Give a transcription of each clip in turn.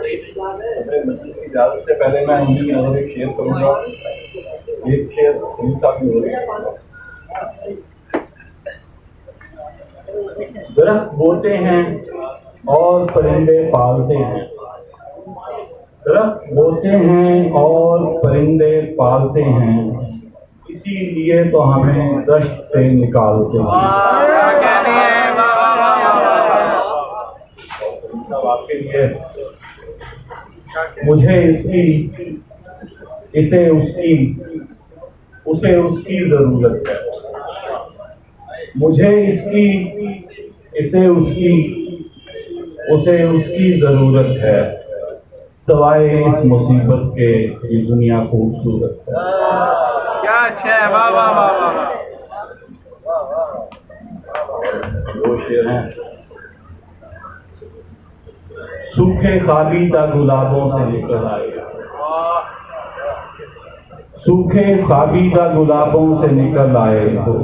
इजाजत से पहले मैं उन्हीं की नजर एक शेयर करूंगा। एक शेयर दरख्त बोते हैं और परिंदे पालते हैं, दरख्त बोते हैं और परिंदे पालते हैं, इसीलिए तो हमें दश्त से निकालते हैं। आपके लिए मुझे इसकी इसे उसकी उसे उसकी जरूरत है, मुझे इसकी इसे उसकी उसे उसकी जरूरत है, सवाए इस मुसीबत के ये दुनिया खूबसूरत है। क्या अच्छा है, वाह वाह वाह वाह। दो शेर हैं। सूखे खाबीदा गुलाबों से निकल आए, सूखे खाबीदा गुलाबों से निकल आए हो,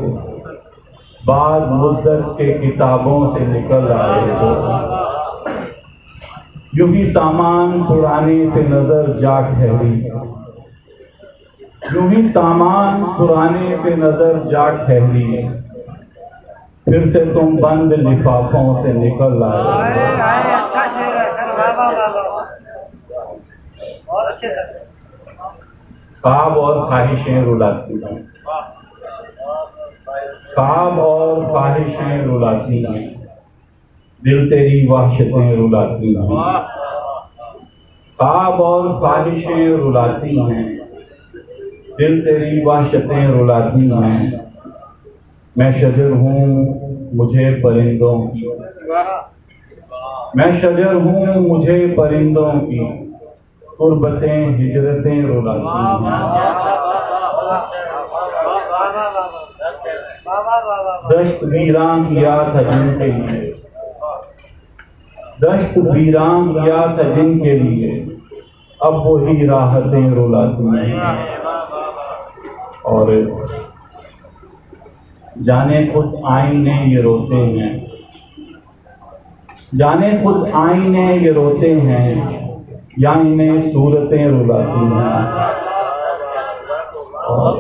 बाद मुद्दत के किताबों से निकल आए हो, यूं ही सामान पुराने पे नजर जा ठहरी, यूं ही सामान पुराने पे नजर जा ठहरी, फिर से तुम बंद लिफाफों से निकल आए। अच्छा शेर है सर, वाह वाह वाह वाह, बहुत अच्छे सर। ख्वाब और ख्वाहिशें रुलाती हैं, ख्वाब और ख्वाहिशें रुलाती हैं, दिल तेरी वहशतें रुलाती हैं, ख्वाब और ख्वाहिशें रुलाती हैं, दिल तेरी वहशतें रुलाती हैं, मैं शजर हूँ मुझे परिंदों की, मैं शजर हूँ मुझे परिंदों की, कुर्बतें हिजरतें रुलाती हैं, दश्त वीरान किया था जिनके लिए, दश्त वीरान किया था जिनके लिए, अब वही राहतें रुलाती हैं। और जाने खुद आईने ये रोते हैं, जाने खुद आईने ये रोते हैं, या इन्हें सूरतें रुलाती हैं। और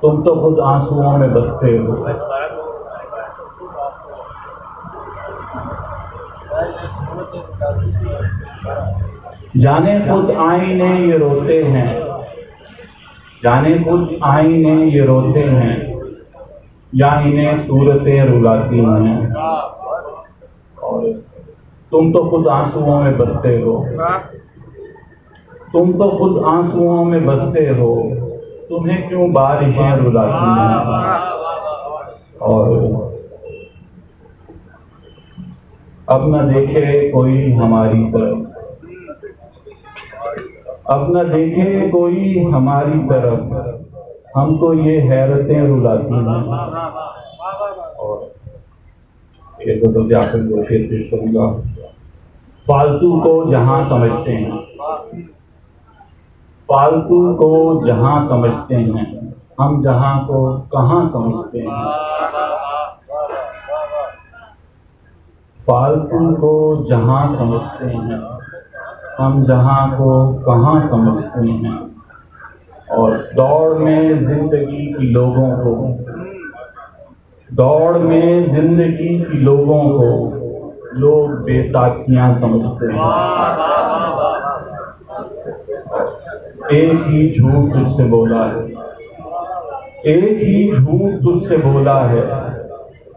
तुम तो खुद आंसुओं में बसते हो, जाने खुद आईने ये रोते हैं, जाने खुद आईने ये रोते हैं, या इन्हें सूरतें रुलाती हैं। और तुम तो खुद आंसुओं में बसते हो, तुम तो खुद आंसुओं में बसते हो, तुम्हें क्यों बारिशें रुलाती हैं। और अब न देखे कोई हमारी तरफ, अब न देखे कोई हमारी तरफ, हमको ये हैरतें रुलाती हैं। और एक तो जाकर दो शेर पेश करूंगा। फालतू को जहां समझते हैं, फालतू को जहां समझते हैं, हम जहां को कहां समझते हैं। फालतू को जहां समझते हैं, हम जहां को कहां समझते हैं। और दौड़ में जिंदगी की लोगों को, दौड़ में जिंदगी की लोगों को लोग बेसाखियां समझते हैं। एक ही झूठ तुझसे बोला है, एक ही झूठ तुझसे बोला है,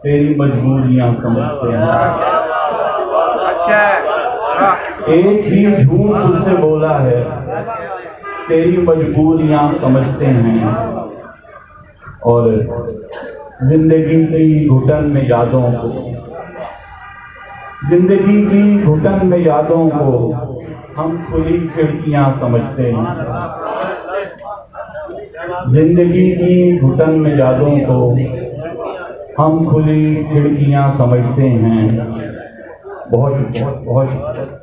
तेरी मजबूरियां समझते हैं। एक ही झूठ तुझसे बोला है, तेरी मजबूरियां समझते हैं। और जिंदगी की घुटन में यादों को, जिंदगी की घुटन में यादों को हम खुली खिड़कियां समझते हैं। जिंदगी की घुटन में यादों को हम खुली खिड़कियां समझते हैं। बहुत बहुत बहुत